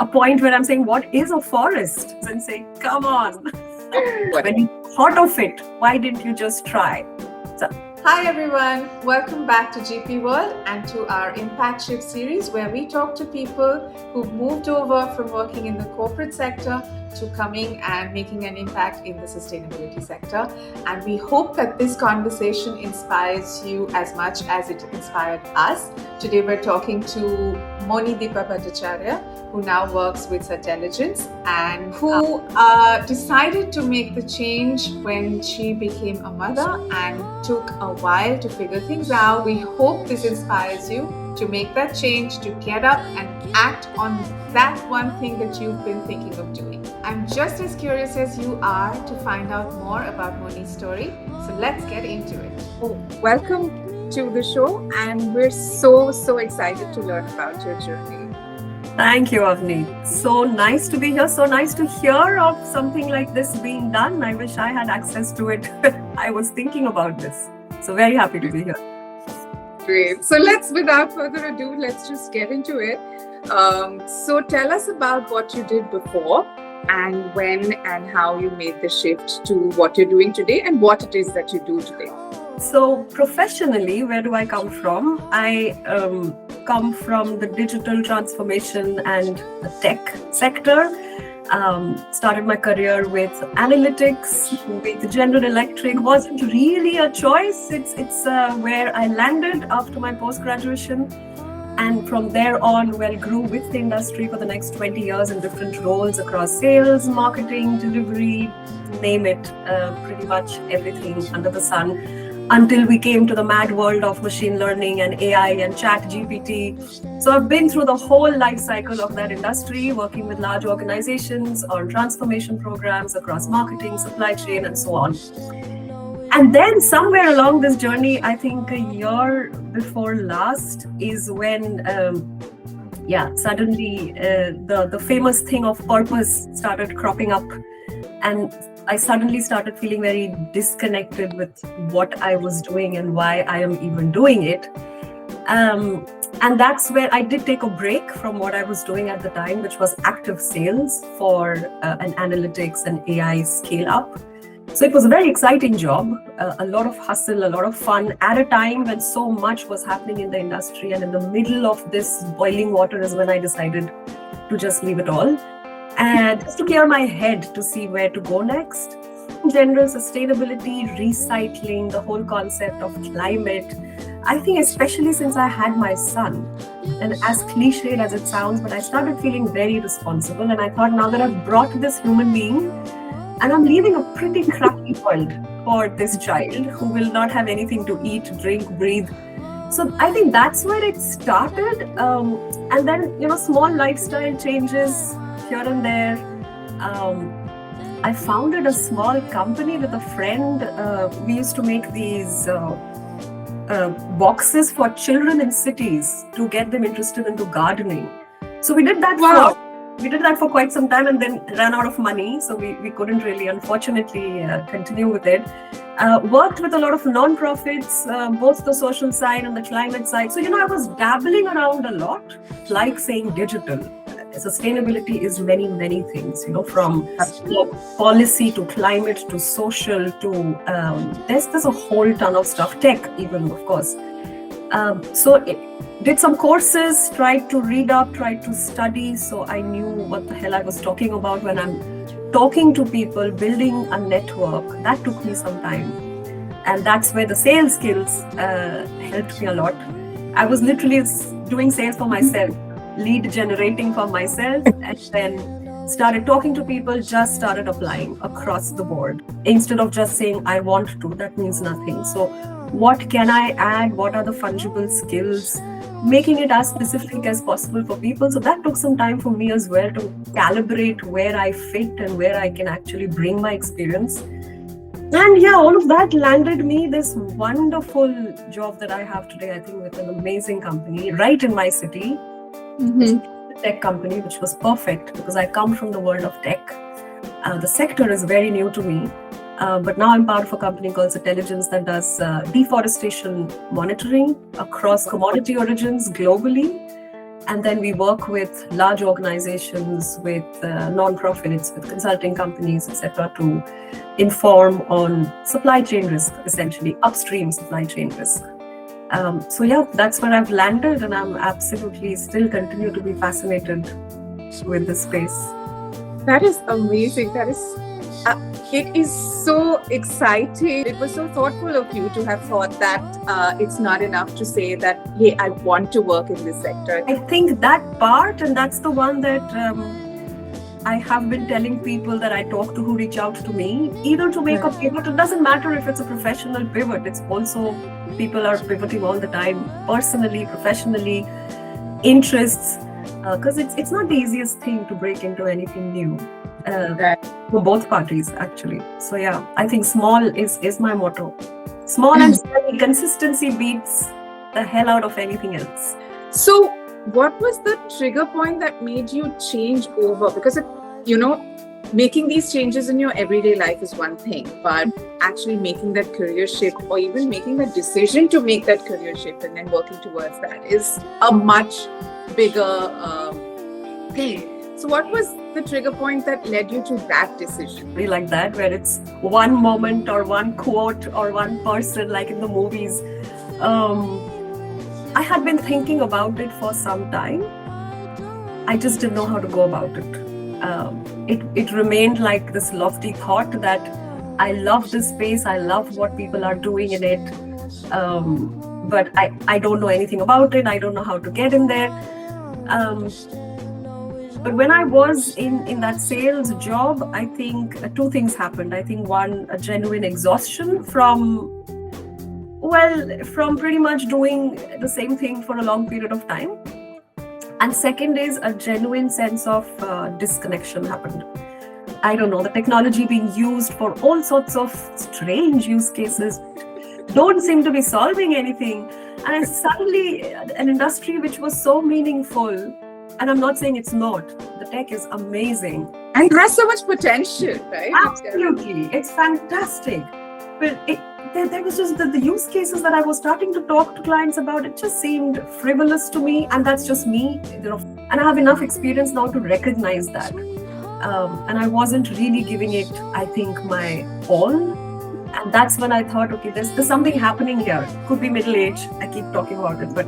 a point where I'm saying, what is a forest? And saying, come on, when you thought of it, why didn't you just try? So, hi everyone, welcome back to GP World and to our Impact Shift series where we talk to people who've moved over from working in the corporate sector to coming and making an impact in the sustainability sector. And we hope that this conversation inspires you as much as it inspired us. Today we're talking to Moni Deepa Bhattacharya, who now works with Certelligence and who decided to make the change when she became a mother and took a while to figure things out. We hope this inspires you to make that change, to get up and act on that one thing that you've been thinking of doing. I'm just as curious as you are to find out more about Moni's story. So let's get into it. Welcome to the show, and we're so excited to learn about your journey. Thank you, Avni. So nice to be here. So nice to hear of something like this being done. I wish I had access to it. I was thinking about this. So very happy to be here. Great. So without further ado, let's just get into it. So tell us about what you did before and when and how you made the shift to what you're doing today and what it is that you do today. So professionally, where do I come from? I come from the digital transformation and the tech sector. Started my career with analytics, with General Electric. Wasn't really a choice. It's where I landed after my post-graduation. And from there on, grew with the industry for the next 20 years in different roles across sales, marketing, delivery, name it, pretty much everything under the sun, until we came to the mad world of machine learning and AI and chat GPT. So I've been through the whole life cycle of that industry, working with large organizations on transformation programs across marketing, supply chain, and so on. And then somewhere along this journey, I think a year before last is when, suddenly the famous thing of purpose started cropping up. And I suddenly started feeling very disconnected with what I was doing and why I am even doing it. And that's where I did take a break from what I was doing at the time, which was active sales for an analytics and AI scale up. So it was a very exciting job, a lot of hustle, a lot of fun at a time when so much was happening in the industry. And in the middle of this boiling water is when I decided to just leave it all. And just to clear my head to see where to go next. In general, sustainability, recycling, the whole concept of climate, I think especially since I had my son, and as cliched as it sounds, but I started feeling very responsible. And I thought, now that I've brought this human being, and I'm leaving a pretty crappy world for this child who will not have anything to eat, drink, breathe. So I think that's where it started. And then, small lifestyle changes here and there. I founded a small company with a friend. We used to make these boxes for children in cities to get them interested into gardening. So we did that for quite some time and then ran out of money. So we couldn't really, unfortunately, continue with it. Worked with a lot of non-profits, both the social side and the climate side. So, I was dabbling around a lot, like saying digital. Sustainability is many things, from policy to climate to social to there's a whole ton of stuff, tech even, of course. Did some courses, tried to read up, tried to study, so I knew what the hell I was talking about when I'm talking to people, building a network. That took me some time. And that's where the sales skills helped me a lot. I was literally doing sales for myself, lead generating for myself, and then started talking to people, just started applying across the board. Instead of just saying, I want to, that means nothing. So what can I add? What are the fungible skills? Making it as specific as possible for people. So that took some time for me as well to calibrate where I fit and where I can actually bring my experience. And all of that landed me this wonderful job that I have today, I think, with an amazing company right in my city. A tech company, which was perfect because I come from the world of tech. The sector is very new to me. But now I'm part of a company called Certelligence that does deforestation monitoring across commodity origins globally. And then we work with large organizations, with non-profits, with consulting companies, etc., to inform on supply chain risk, essentially upstream supply chain risk. So yeah, that's where I've landed, and I'm absolutely still continue to be fascinated with this space. That is amazing. It is so exciting. It was so thoughtful of you to have thought that it's not enough to say that, hey, I want to work in this sector. I think that part, and that's the one that I have been telling people that I talk to who reach out to me, either to make a pivot. It doesn't matter if it's a professional pivot. It's also people are pivoting all the time, personally, professionally, interests, because it's not the easiest thing to break into anything new. For both parties, actually. So yeah, I think small is my motto. Small and steady. Consistency beats the hell out of anything else. So what was the trigger point that made you change over? Because making these changes in your everyday life is one thing, but actually making that career shift, or even making the decision to make that career shift and then working towards that, is a much bigger thing. So what was the trigger point that led you to that decision? Like that, where it's one moment or one quote or one person, like in the movies. I had been thinking about it for some time. I just didn't know how to go about it. It remained like this lofty thought that I love this space, I love what people are doing in it, but I don't know anything about it, I don't know how to get in there. But when I was in that sales job, I think two things happened. I think one, a genuine exhaustion from pretty much doing the same thing for a long period of time. And second is a genuine sense of disconnection happened. I don't know, the technology being used for all sorts of strange use cases don't seem to be solving anything. And suddenly an industry which was so meaningful, and I'm not saying it's not, the tech is amazing. And it has so much potential, right? Absolutely, it's fantastic. But there was just the use cases that I was starting to talk to clients about, it just seemed frivolous to me, and that's just me. And I have enough experience now to recognize that. And I wasn't really giving it, I think, my all. And that's when I thought, okay, there's something happening here. Could be middle age, I keep talking about it, but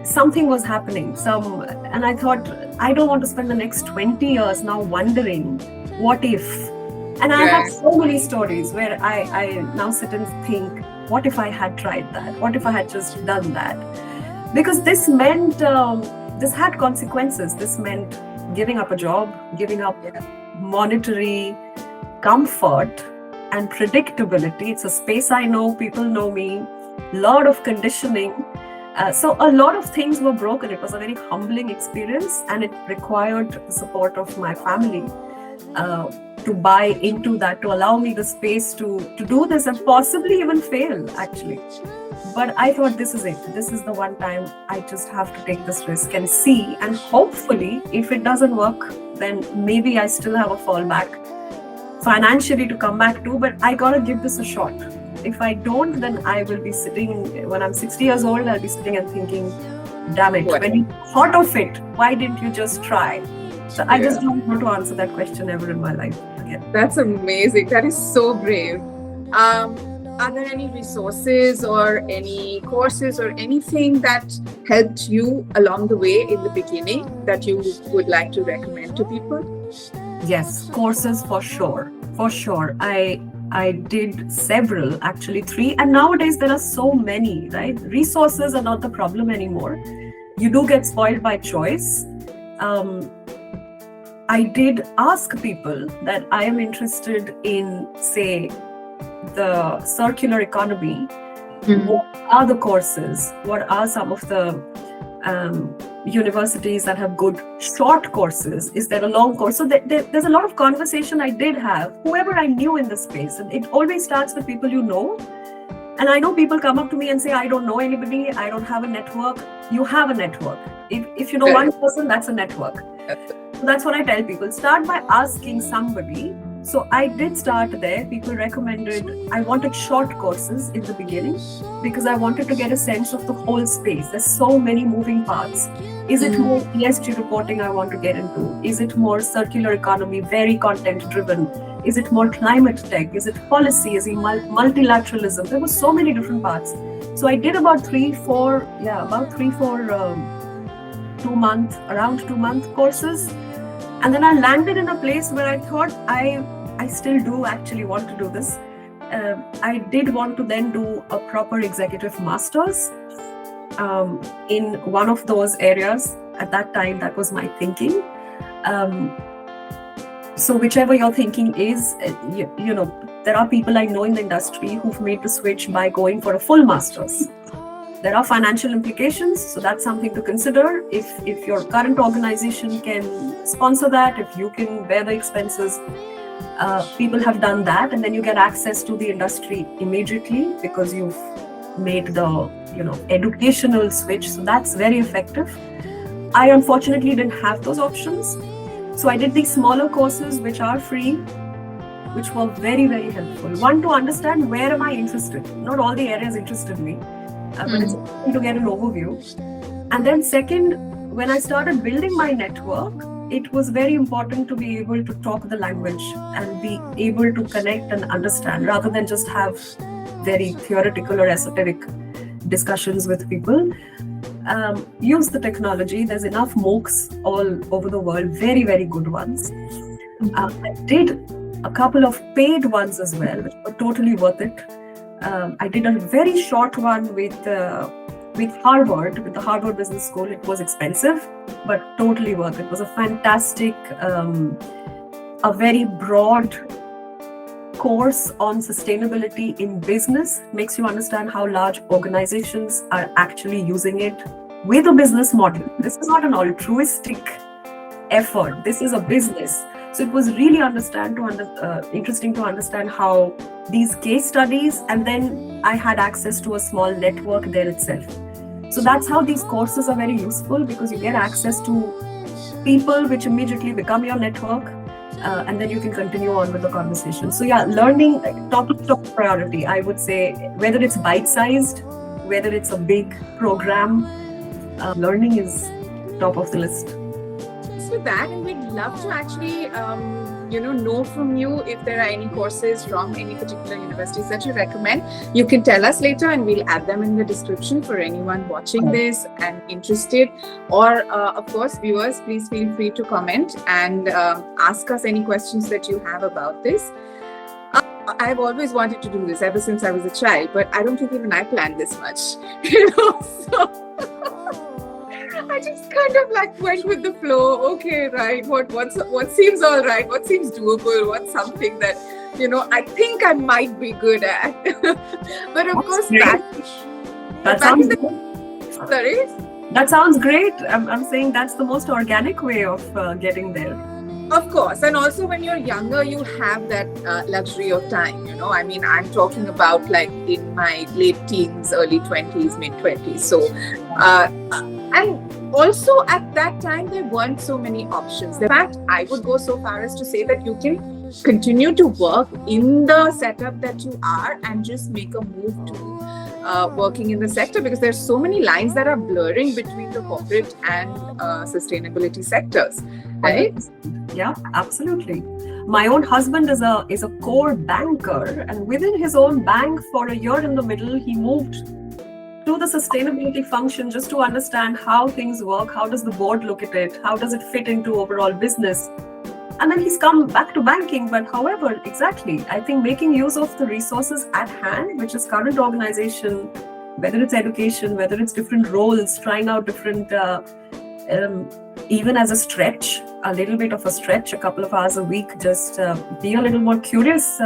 something was happening. And I thought, I don't want to spend the next 20 years now wondering, what if? And I have so many stories where I now sit and think, what if I had tried that? What if I had just done that? Because this meant, this had consequences. This meant giving up a job, giving up monetary comfort and predictability. It's a space I know, people know me, lot of conditioning. So a lot of things were broken. It was a very humbling experience, and it required the support of my family to buy into that, to allow me the space to do this and possibly even fail, actually. But I thought, this is it. This is the one time I just have to take this risk and see. And hopefully, if it doesn't work, then maybe I still have a fallback financially to come back to, but I gotta give this a shot. If I don't, then I will be sitting, when I'm 60 years old, I'll be sitting and thinking, damn it, when you thought of it, why didn't you just try? So I just don't want to answer that question ever in my life again. That's amazing. That is so brave. Are there any resources or any courses or anything that helped you along the way in the beginning that you would like to recommend to people? Yes, courses for sure. For sure. I did several, actually 3. And nowadays there are so many, right? Resources are not the problem anymore. You do get spoiled by choice. I did ask people that I am interested in, say, the circular economy. What are the courses? What are some of the universities that have good short courses? Is there a long course? So there's a lot of conversation I did have, whoever I knew in the space. And it always starts with people you know. And I know people come up to me and say, I don't know anybody, I don't have a network. You have a network. If you know one person, that's a network. So that's what I tell people. Start by asking somebody. So I did start there. People recommended, I wanted short courses in the beginning because I wanted to get a sense of the whole space. There's so many moving parts. Is it more ESG reporting I want to get into? Is it more circular economy, very content driven? Is it more climate tech? Is it policy? Is it multilateralism? There were so many different paths. So I did about 3-4 around 2-month courses. And then I landed in a place where I thought I still do actually want to do this. I did want to then do a proper executive master's in one of those areas. At that time, that was my thinking. So whichever your thinking is, you know, there are people I know in the industry who've made the switch by going for a full master's. There are financial implications, so that's something to consider. If your current organization can sponsor that, if you can bear the expenses, people have done that, and then you get access to the industry immediately because you've made the educational switch. So that's very effective. I unfortunately didn't have those options, so I did these smaller courses which are free, which were very, very helpful. One, to understand where am I interested. Not all the areas interested me, but it's important to get an overview. And then second, when I started building my network, it was very important to be able to talk the language and be able to connect and understand, rather than just have very theoretical or esoteric discussions with people. Use the technology. There's enough MOOCs all over the world, very, very good ones. I did a couple of paid ones as well, which were totally worth it. I did a very short one with Harvard, with the Harvard Business School. It was expensive, but totally worth it. It was a fantastic, a very broad course on sustainability in business. Makes you understand how large organizations are actually using it with a business model. This is not an altruistic effort. This is a business. So it was really interesting to understand how these case studies, and then I had access to a small network there itself. So that's how these courses are very useful, because you get access to people which immediately become your network, and then you can continue on with the conversation. So yeah, learning, top priority, I would say, whether it's bite-sized, whether it's a big program, learning is top of the list. With that, and we'd love to actually know from you if there are any courses from any particular universities that you recommend. You can tell us later, and we'll add them in the description for anyone watching this and interested. Or of course, viewers, please feel free to comment and ask us any questions that you have about this. I've always wanted to do this ever since I was a child, but I don't think even I planned this much, so I just kind of went with the flow. Okay, right. What seems all right? What seems doable? What's something that I think I might be good at? But of course, that sounds good. Sorry. That sounds great. I'm saying that's the most organic way of getting there. Of course, and also when you're younger, you have that luxury of time. I mean, I'm talking about in my late teens, early 20s, mid 20s. So, and also at that time, there weren't so many options. In fact, I would go so far as to say that you can continue to work in the setup that you are and just make a move to working in the sector, because there's so many lines that are blurring between the corporate and sustainability sectors, right? Yeah, absolutely. My own husband is a core banker, and within his own bank, for a year in the middle, he moved to the sustainability function just to understand how things work, how does the board look at it, how does it fit into overall business. And then he's come back to banking. But however, exactly, I think making use of the resources at hand, which is current organization, whether it's education, whether it's different roles, trying out different, even as a stretch, a little bit of a stretch, a couple of hours a week, just be a little more curious.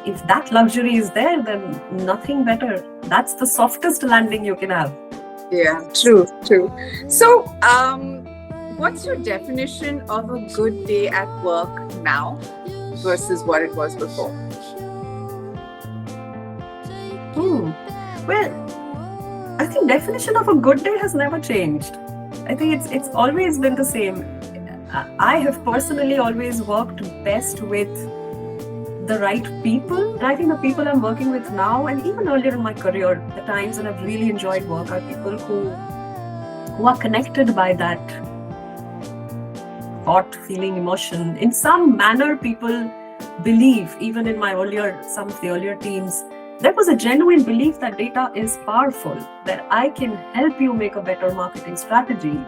If that luxury is there, then nothing better. That's the softest landing you can have. Yeah, true. So, what's your definition of a good day at work now versus what it was before? Well, I think definition of a good day has never changed. I think it's always been the same. I have personally always worked best with the right people. And I think the people I'm working with now, and even earlier in my career, the times when I've really enjoyed work, are people who are connected by that thought, feeling, emotion. In some manner, people believe, even in some of the earlier teams, there was a genuine belief that data is powerful, that I can help you make a better marketing strategy.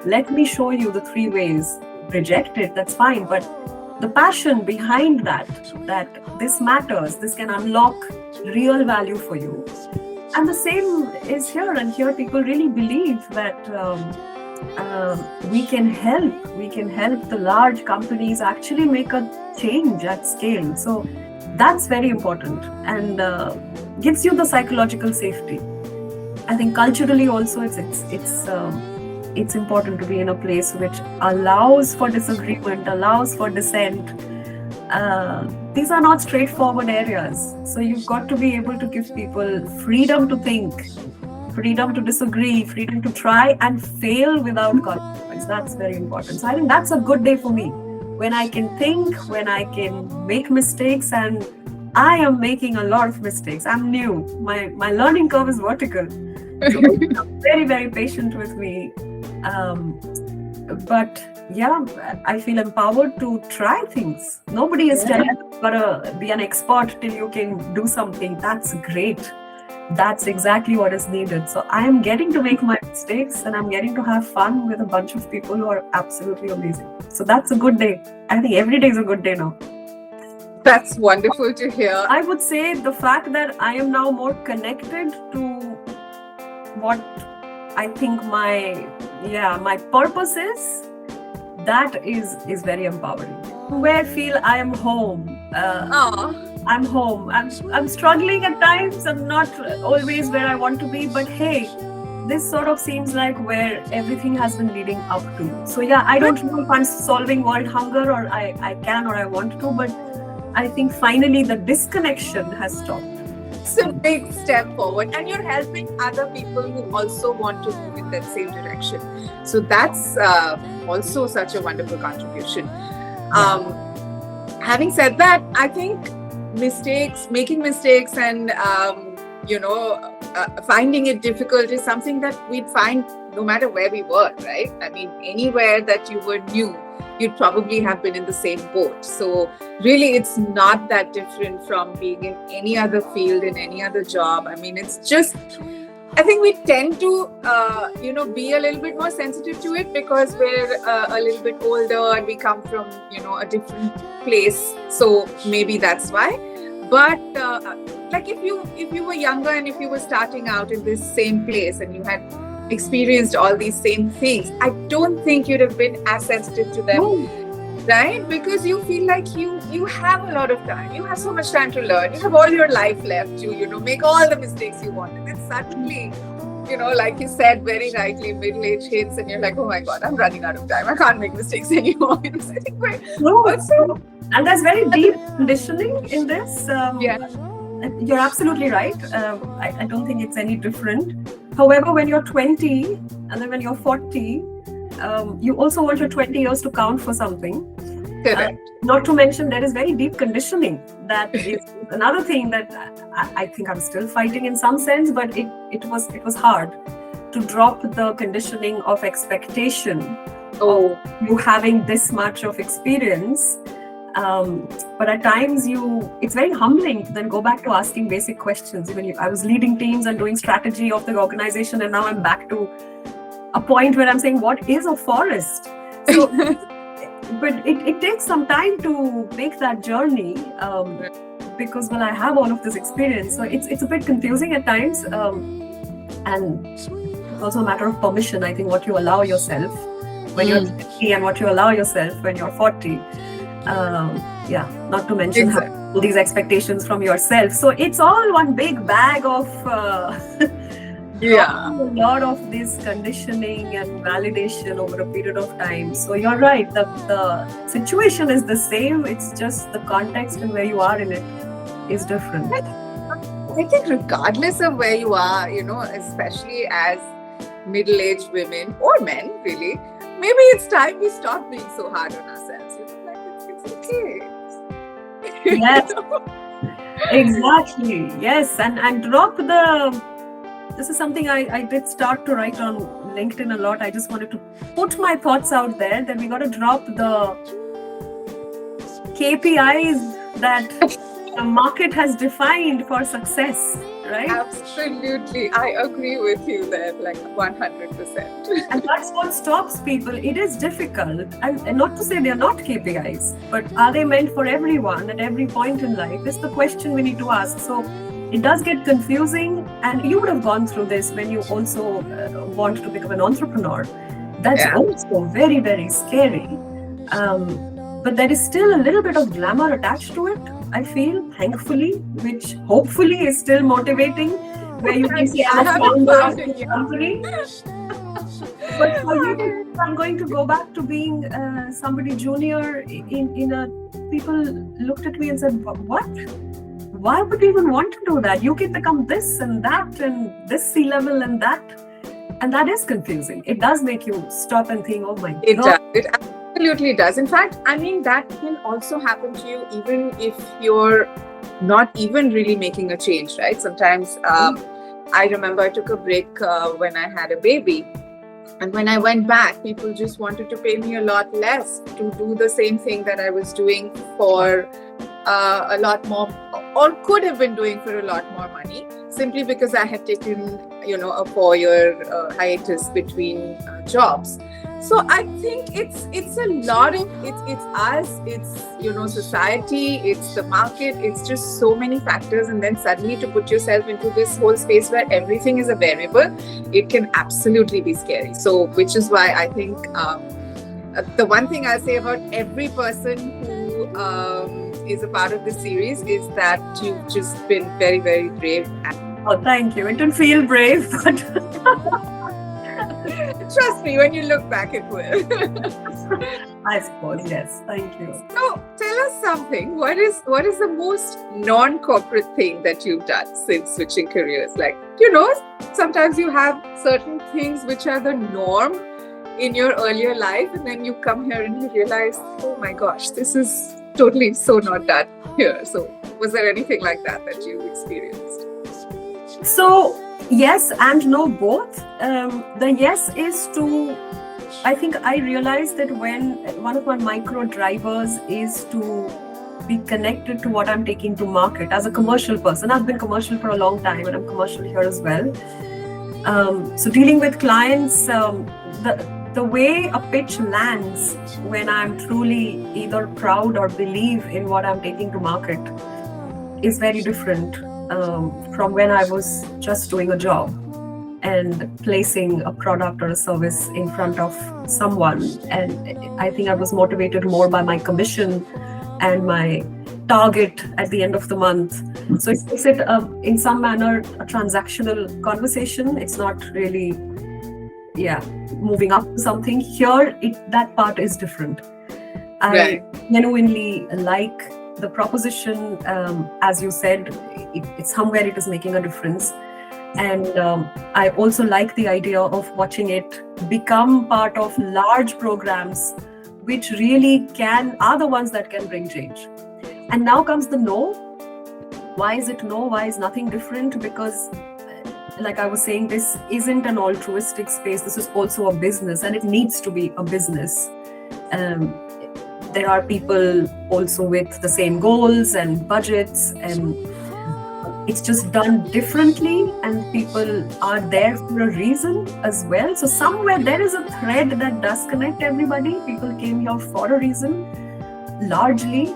Let me show you the 3 ways. Reject it, that's fine. But the passion behind that this matters, this can unlock real value for you. And the same is here. And here people really believe that we can help the large companies actually make a change at scale. So that's very important and gives you the psychological safety. I think culturally also it's important to be in a place which allows for disagreement, allows for dissent. These are not straightforward areas. So you've got to be able to give people freedom to think, freedom to disagree, freedom to try and fail without consequence. That's very important. So I think that's a good day for me. When I can think, when I can make mistakes, and I am making a lot of mistakes. I'm new. My learning curve is vertical. So I'm very, very patient with me. But yeah, I feel empowered to try things. Nobody is telling you you've got to be an expert till you can do something. That's great. That's exactly what is needed. So I am getting to make my mistakes and I'm getting to have fun with a bunch of people who are absolutely amazing. So that's a good day. I think every day is a good day now. That's wonderful to hear. I would say the fact that I am now more connected to what I think my purpose is, that is very empowering. Where I feel I am home. I'm home. I'm struggling at times. I'm not always where I want to be, but hey, this sort of seems like where everything has been leading up to. So yeah, I don't know if I'm solving world hunger or I can or I want to, but I think finally the disconnection has stopped. It's a big step forward, and you're helping other people who also want to move in that same direction. So that's also such a wonderful contribution. Having said that, I think making mistakes and finding it difficult is something that we'd find no matter where we were, right? I mean, anywhere that you were new, you'd probably have been in the same boat. So really, it's not that different from being in any other field, in any other job. I mean, it's just, I think we tend to, be a little bit more sensitive to it because we're a little bit older and we come from, a different place. So maybe that's why. But like if you were younger and if you were starting out in this same place and you had experienced all these same things, I don't think you'd have been as sensitive to them, right? Because you feel like you have a lot of time. You have so much time to learn. You have all your life left to, make all the mistakes you want. And then suddenly, like you said very rightly, middle age hits and you're like, oh my God, I'm running out of time. I can't make mistakes anymore. So I think and there's very deep conditioning in this. You're absolutely right. I don't think it's any different. However, when you're 20 and then when you're 40, you also want your 20 years to count for something. Correct. Not to mention, there is very deep conditioning. That is another thing that I think I'm still fighting in some sense, but it was hard to drop the conditioning of expectation of you having this much of experience. But at times it's very humbling to then go back to asking basic questions. Even I was leading teams and doing strategy of the organization, and now I'm back to a point where I'm saying, what is a forest? So, but it takes some time to make that journey because I have all of this experience. So it's a bit confusing at times, and it's also a matter of permission. I think what you allow yourself when you're 50 and what you allow yourself when you're 40. Not to mention all these expectations from yourself. So it's all one big bag of a lot of this conditioning and validation over a period of time. So you're right, the situation is the same, it's just the context and where you are in it is different. I think regardless of where you are, especially as middle-aged women or men, really, maybe it's time we stop being so hard on ourselves. It's okay. Yes, exactly. Yes, and drop this is something I did start to write on LinkedIn a lot. I just wanted to put my thoughts out there that we got to drop the KPIs that the market has defined for success, right? Absolutely. I agree with you there, like 100%. And that's what stops people. It is difficult. And not to say they're not KPIs, but are they meant for everyone at every point in life? Is the question we need to ask. So it does get confusing. And you would have gone through this when you also want to become an entrepreneur. That's also very, very scary. But there is still a little bit of glamour attached to it, I feel, thankfully, which hopefully is still motivating, where you can say, I'm a founder of this company. But for you, I'm going to go back to being somebody junior in a... People looked at me and said, what? Why would you even want to do that? You can become this and that and this C-level and that. And that is confusing. It does make you stop and think, oh my God. It absolutely does. In fact, I mean, that can also happen to you even if you're not even really making a change, right? Sometimes I remember I took a break when I had a baby. And when I went back, people just wanted to pay me a lot less to do the same thing that I was doing for a lot more, or could have been doing for a lot more money, simply because I had taken, a 4-year hiatus between jobs. So I think it's a lot of it's us, it's society, it's the market, it's just so many factors, and then suddenly to put yourself into this whole space where everything is a variable, it can absolutely be scary. So which is why I think the one thing I'll say about every person who is a part of this series is that you've just been very, very brave. Oh, thank you. It didn't feel brave, but trust me, when you look back, it will. I suppose, yes. Thank you. So tell us something. What is the most non-corporate thing that you've done since switching careers? Like, sometimes you have certain things which are the norm in your earlier life, and then you come here and you realize, oh my gosh, this is totally so not done here. So was there anything like that you experienced? So yes and no, both. The yes is to, I think I realized that when one of my micro drivers is to be connected to what I'm taking to market as a commercial person. I've been commercial for a long time and I'm commercial here as well. So dealing with clients, the way a pitch lands when I'm truly either proud or believe in what I'm taking to market is very different from when I was just doing a job and placing a product or a service in front of someone. And I think I was motivated more by my commission and my target at the end of the month. So it makes it in some manner a transactional conversation. It's not really moving up to something. Here that part is different. I genuinely like the proposition, as you said, it's somewhere it is making a difference. And I also like the idea of watching it become part of large programs which really are the ones that can bring change. And now comes the no. Why is it no? Why is nothing different? Because like I was saying, this isn't an altruistic space. This is also a business, and it needs to be a business. There are people also with the same goals and budgets, and it's just done differently, and people are there for a reason as well. So somewhere there is a thread that does connect everybody. People came here for a reason, largely.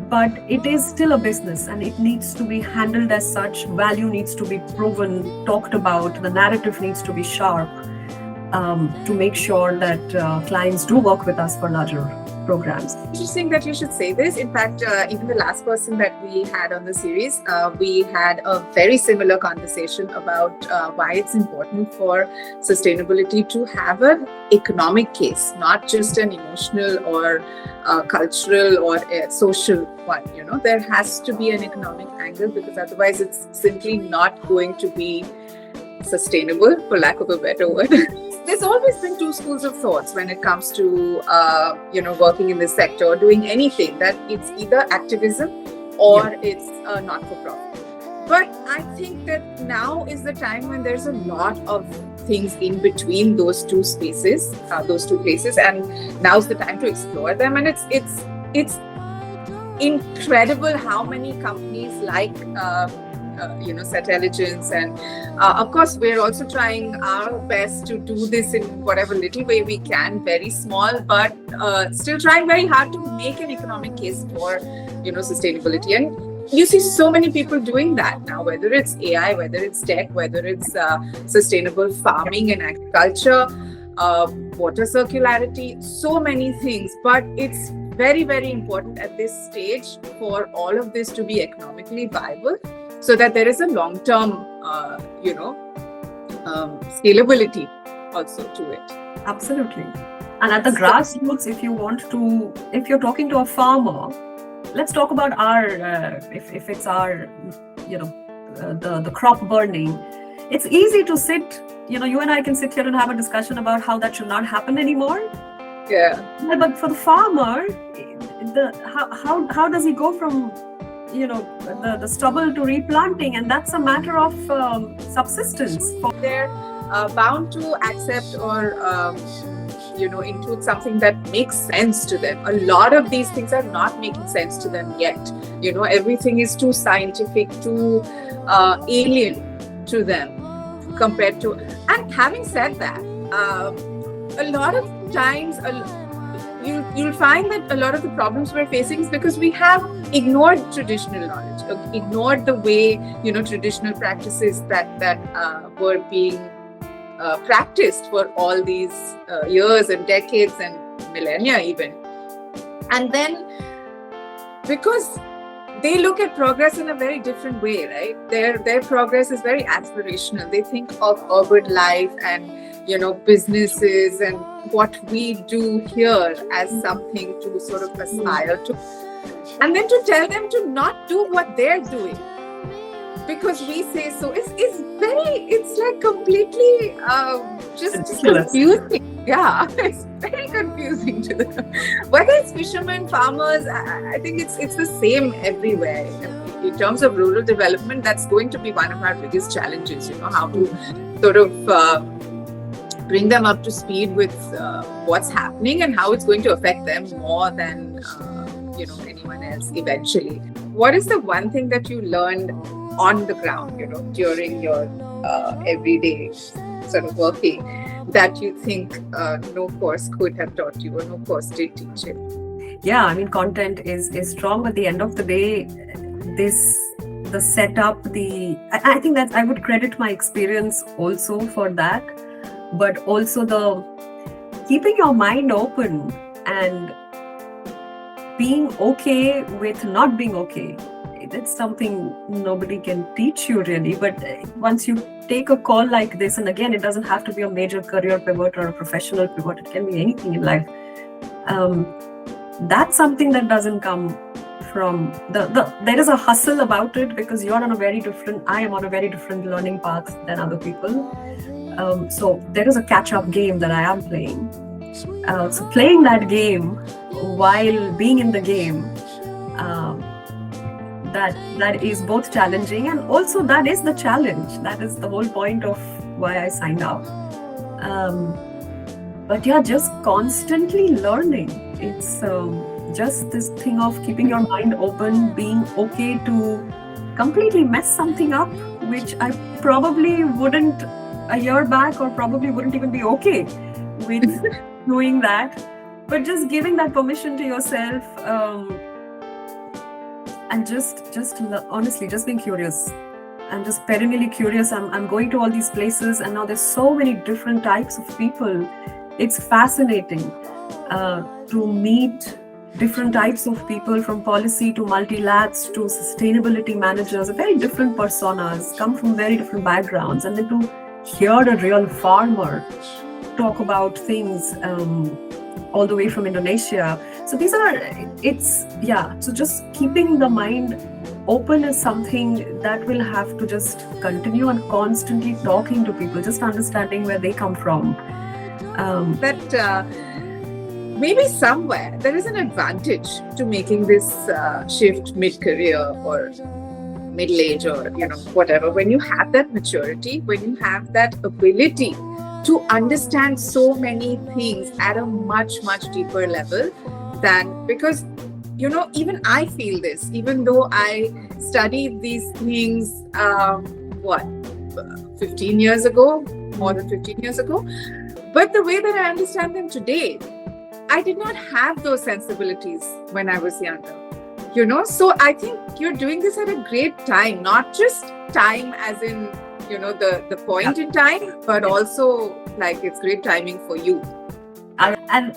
But it is still a business and it needs to be handled as such. Value needs to be proven, talked about. The narrative needs to be sharp to make sure that clients do work with us for larger programs. Interesting that you should say this. In fact, even the last person that we had on the series, we had a very similar conversation about why it's important for sustainability to have an economic case, not just an emotional or cultural or social one. There has to be an economic angle, because otherwise it's simply not going to be sustainable, for lack of a better word. There's always been two schools of thoughts when it comes to working in this sector or doing anything, that it's either activism or it's not for profit. But I think that now is the time when there's a lot of things in between those two spaces, those two places, and now's the time to explore them. And it's incredible how many companies like Satelligence, and of course we're also trying our best to do this in whatever little way we can, very small, but still trying very hard to make an economic case for sustainability. And you see so many people doing that now, whether it's AI, whether it's tech, whether it's sustainable farming and agriculture, water circularity, so many things. But it's very, very important at this stage for all of this to be economically viable, so that there is a long-term, scalability also to it. Absolutely. And at the grassroots, if you're talking to a farmer, let's talk about if it's our, the crop burning. It's easy to sit, you and I can sit here and have a discussion about how that should not happen anymore. Yeah. But for the farmer, how does he go from the stubble to replanting? And that's a matter of subsistence. They're bound to accept or include something that makes sense to them. A lot of these things are not making sense to them yet. Everything is too scientific, too alien to them compared to. And having said that, a lot of times you'll find that a lot of the problems we're facing is because we have ignored traditional knowledge, ignored the way traditional practices that were being practiced for all these years and decades and millennia even. And then because they look at progress in a very different way, right? Their progress is very aspirational. They think of urban life and businesses and what we do here as something to sort of aspire to, and then to tell them to not do what they're doing because we say so it's like completely just confusing. Yeah, it's very confusing to them. Whether it's fishermen, farmers, I think it's the same everywhere. In terms of rural development, that's going to be one of our biggest challenges, how to sort of bring them up to speed with what's happening and how it's going to affect them more than anyone else eventually. What is the one thing that you learned on the ground, during your everyday sort of working that you think no course could have taught you or no course did teach you? Yeah, I mean, content is strong, but at the end of the day, the setup, I think that I would credit my experience also for that, but also the keeping your mind open and being okay with not being okay. That's something nobody can teach you really, but once you take a call like this, and again, it doesn't have to be a major career pivot or a professional pivot, it can be anything in life. That's something that doesn't come from there is a hustle about it because I am on a very different learning path than other people. So there is a catch-up game that I am playing. So playing that game while being in the game, that is both challenging and also that is the challenge. That is the whole point of why I signed up. But yeah, just constantly learning. It's just this thing of keeping your mind open, being okay to completely mess something up, which I probably wouldn't a year back or probably wouldn't even be okay with doing that. But just giving that permission to yourself, and just honestly, just being curious. I'm just perennially curious. I'm going to all these places, and now there's so many different types of people. It's fascinating to meet different types of people, from policy to multi-labs to sustainability managers, very different personas, come from very different backgrounds, and then to hear a real farmer talk about things all the way from Indonesia. So so just keeping the mind open is something that will have to just continue, and constantly talking to people, just understanding where they come from. Maybe somewhere there is an advantage to making this shift mid-career or middle age or whatever, when you have that maturity, when you have that ability to understand so many things at a much deeper level, than because even I feel this, even though I studied these things 15 years ago, more than 15 years ago, but the way that I understand them today, I did not have those sensibilities when I was younger. So I think you're doing this at a great time, not just time as in the point in time, but also like it's great timing for you. And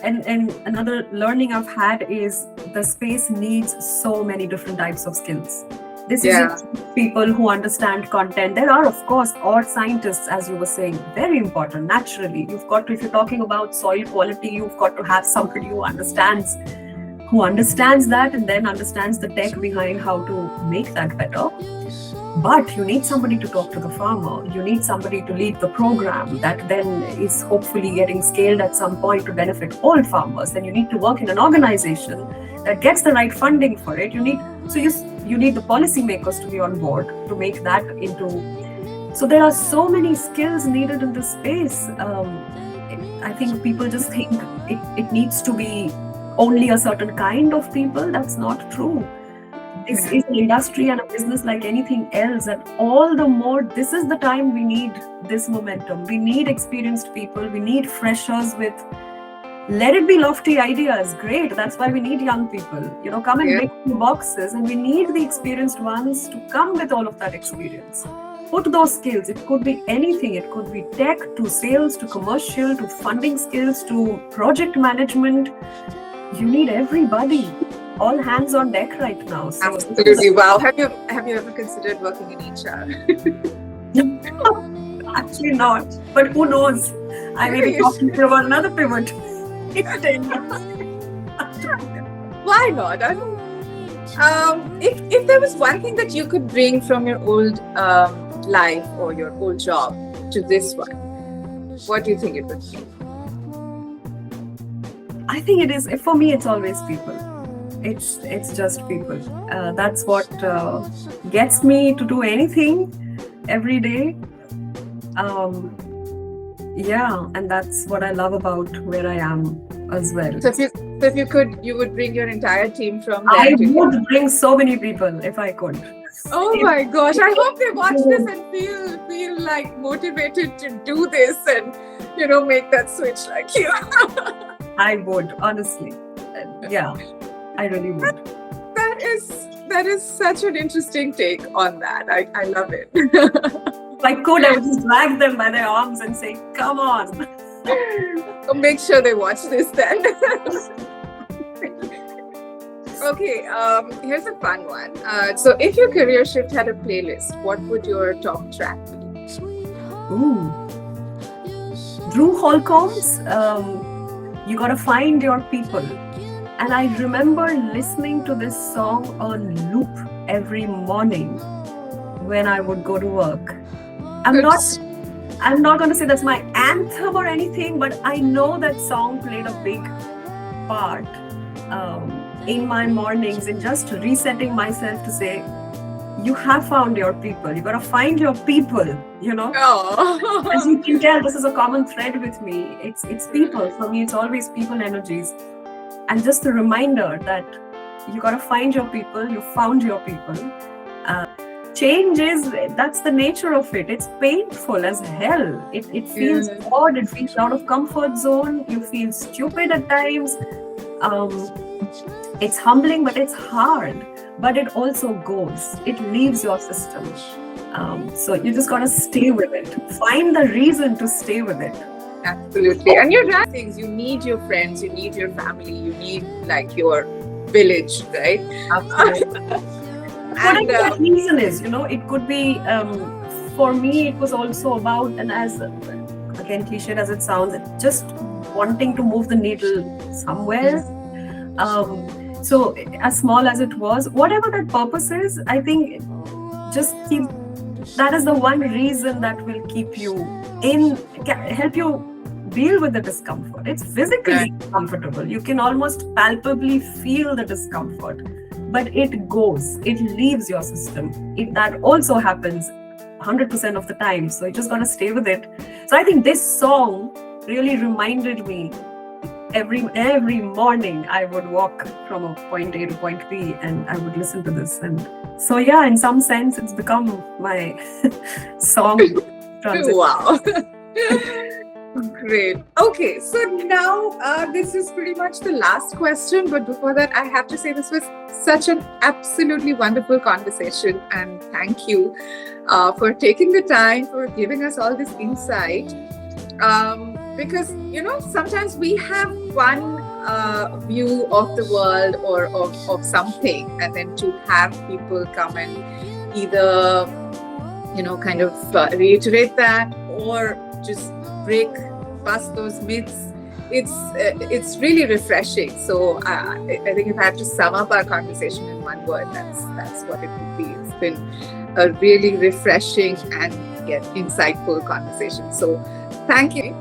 another learning I've had is the space needs so many different types of skills. This is people who understand content. There are, of course, or scientists, as you were saying, very important. Naturally, you've got to, if you're talking about soil quality, you've got to have somebody who understands that and then understands the tech behind how to make that better. But you need somebody to talk to the farmer. You need somebody to lead the program that then is hopefully getting scaled at some point to benefit all farmers. Then you need to work in an organization that gets the right funding for it. You need the policymakers to be on board to make that into. So there are so many skills needed in this space. I think people just think it needs to be only a certain kind of people. That's not true. This is an industry and a business like anything else, and all the more this is the time we need this momentum. We need experienced people. We need freshers with, let it be lofty ideas. Great. That's why we need young people. Come and break the boxes, and we need the experienced ones to come with all of that experience. Put those skills. It could be anything. It could be tech to sales to commercial to funding skills to project management. You need everybody. All hands on deck right now. So absolutely. Wow. Have you ever considered working in HR? Actually not. But who knows? I may be talking about another pivot. Why not? If there was one thing that you could bring from your old life or your old job to this one, what do you think it would be? I think it is, for me, it's always people. It's just people. That's what gets me to do anything every day. And that's what I love about where I am as well. So if you could, you would bring your entire team from there. I would bring so many people if I could. Oh my gosh! I hope they watch this and feel like motivated to do this and make that switch like you. I would, honestly. Yeah. I really would. That is such an interesting take on that. I love it. If I could, I would just drag them by their arms and say, come on. Make sure they watch this then. Okay, here's a fun one. So if your career shift had a playlist, what would your top track be? Ooh. Drew Holcomb's You Gotta Find Your People. And I remember listening to this song on loop every morning when I would go to work. I'm not going to say that's my anthem or anything, but I know that song played a big part in my mornings in just resetting myself to say, you have found your people. You got to find your people, Oh. As you can tell, this is a common thread with me. It's people. For me, it's always people energies. And just a reminder that you got to find your people, you found your people. Change that's the nature of it. It's painful as hell. It feels odd, it feels out of comfort zone. You feel stupid at times. It's humbling, but it's hard. But it also goes. It leaves your system. So you just got to stay with it. Find the reason to stay with it. Absolutely. And you're right. Things you need your friends, you need your family, you need like your village, right? Absolutely. Whatever that reason is, it could be, for me, it was also about, and as, again, cliched as it sounds, just wanting to move the needle somewhere. So as small as it was, whatever that purpose is, I think just that is the one reason that will keep you help you deal with the discomfort. It's physically comfortable. You can almost palpably feel the discomfort. but it goes, it leaves your system. That also happens 100% of the time. So you just gotta stay with it. So I think this song really reminded me. Every morning I would walk from a point A to point B, and I would listen to this. And so yeah, in some sense, it's become my song transition. Wow. Great. Okay, so now this is pretty much the last question, but before that, I have to say this was such an absolutely wonderful conversation, and thank you for taking the time, for giving us all this insight. Because sometimes we have one view of the world or of something, and then to have people come and either kind of reiterate that or just bust those myths, it's really refreshing. So I think if I had to sum up our conversation in one word, that's what it would be. It's been a really refreshing and yet insightful conversation. So thank you.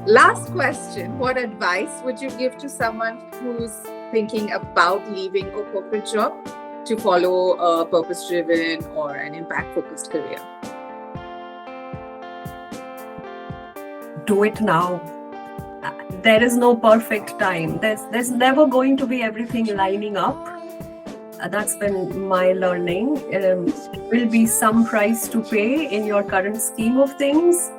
Last question, what advice would you give to someone who's thinking about leaving a corporate job to follow a purpose-driven or an impact-focused career? Do it now. There is no perfect time. There's never going to be everything lining up. That's been my learning. There will be some price to pay in your current scheme of things.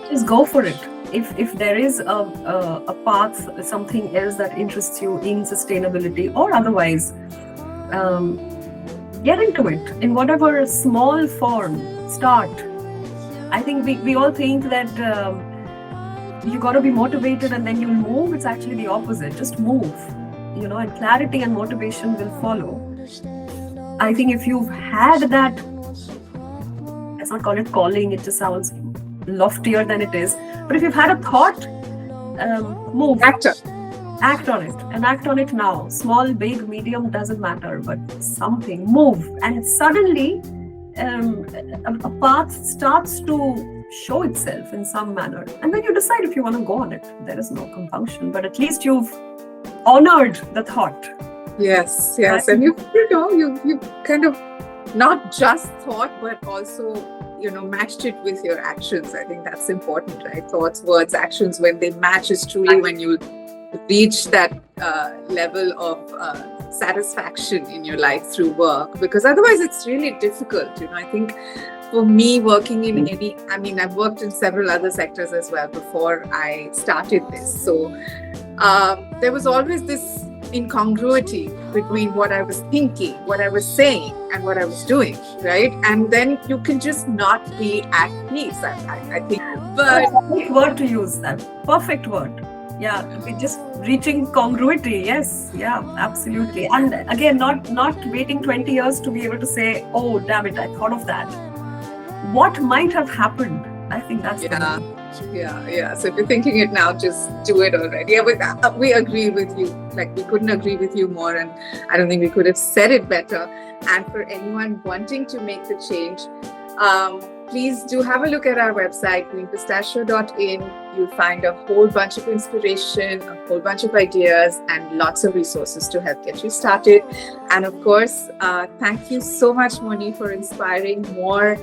Just go for it. If there is a path, something else that interests you in sustainability or otherwise, get into it in whatever small form. Start. I think we all think that you got to be motivated and then you'll move. It's actually the opposite. Just move, and clarity and motivation will follow. I think if you've had that, let's not call it calling, it just sounds loftier than it is. But if you've had a thought, move. Act on it, and act on it now. Small, big, medium, doesn't matter, but something. Move, and suddenly a path starts to show itself in some manner, and then you decide if you want to go on it. There is no compunction, but at least you've honored the thought. Yes, and you kind of not just thought, but also matched it with your actions. I think that's important, right? Thoughts, words, actions, when they match is truly when you reach that level of satisfaction in your life through work, because otherwise it's really difficult. I think for me, working in I've worked in several other sectors as well before I started this. So there was always this incongruity between what I was thinking, what I was saying, and what I was doing, right? And then you can just not be at peace, I think. But perfect word to use, that perfect word. Yeah, we're just reaching congruity. Yes, yeah, absolutely. And again, not waiting 20 years to be able to say, oh, damn it, I thought of that. What might have happened? I think that's Yeah. So if you're thinking it now, just do it already. Yeah, we agree with you. Like, we couldn't agree with you more, and I don't think we could have said it better. And for anyone wanting to make the change, please do have a look at our website, greenpistachio.in. You'll find a whole bunch of inspiration, a whole bunch of ideas, and lots of resources to help get you started. And of course, thank you so much, Moni, for inspiring more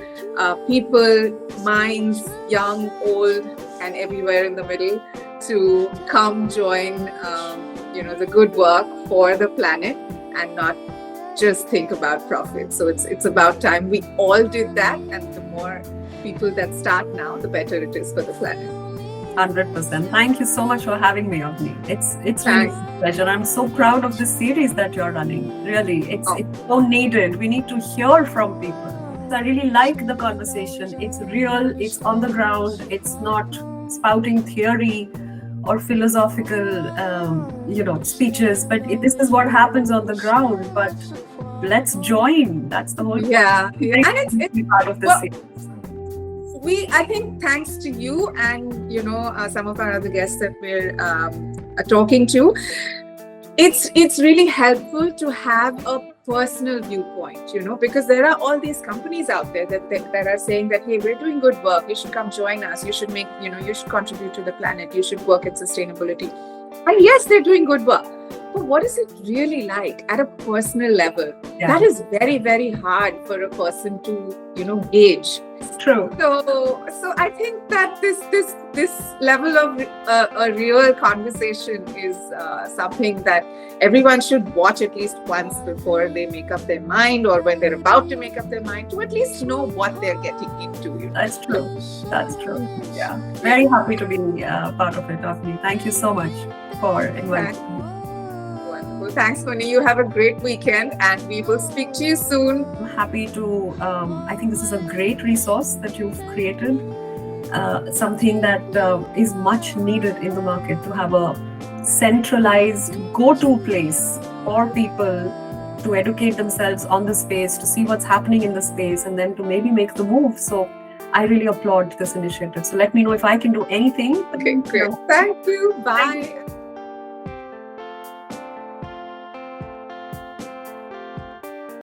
people, minds, young, old, and everywhere in the middle, to come join the good work for the planet and not just think about profit. So it's about time we all did that, and the more people that start now, the better it is for the planet. 100%. Thank you so much for having me, Avni. It's really a pleasure. I'm so proud of this series that you're running. Really, it's so needed. We need to hear from people. I really like the conversation. It's real. It's on the ground. It's not spouting theory or philosophical, speeches. But this is what happens on the ground. But let's join. That's the whole. Yeah. And it's part of the series. I think thanks to you and some of our other guests that we're talking to, it's really helpful to have a personal viewpoint, because there are all these companies out there that are saying that, hey, we're doing good work, you should come join us, you should make, you should contribute to the planet, you should work in sustainability. And yes, they're doing good work, but what is it really like at a personal level? Yeah. That is very, very hard for a person to, gauge. True. So I think that this level of a real conversation is something that everyone should watch at least once before they make up their mind, or when they're about to make up their mind, to at least know what they're getting into. That's true. That's true. Yeah. Very happy to be part of it, Avni. Thank you so much for inviting me. Wonderful. Thanks, Moni. You have a great weekend, and we will speak to you soon. I'm happy to, I think this is a great resource that you've created. Something that is much needed in the market, to have a centralized go-to place for people to educate themselves on the space, to see what's happening in the space, and then to maybe make the move. So I really applaud this initiative. So let me know if I can do anything. Okay, great. Thank you. Bye. Thank you.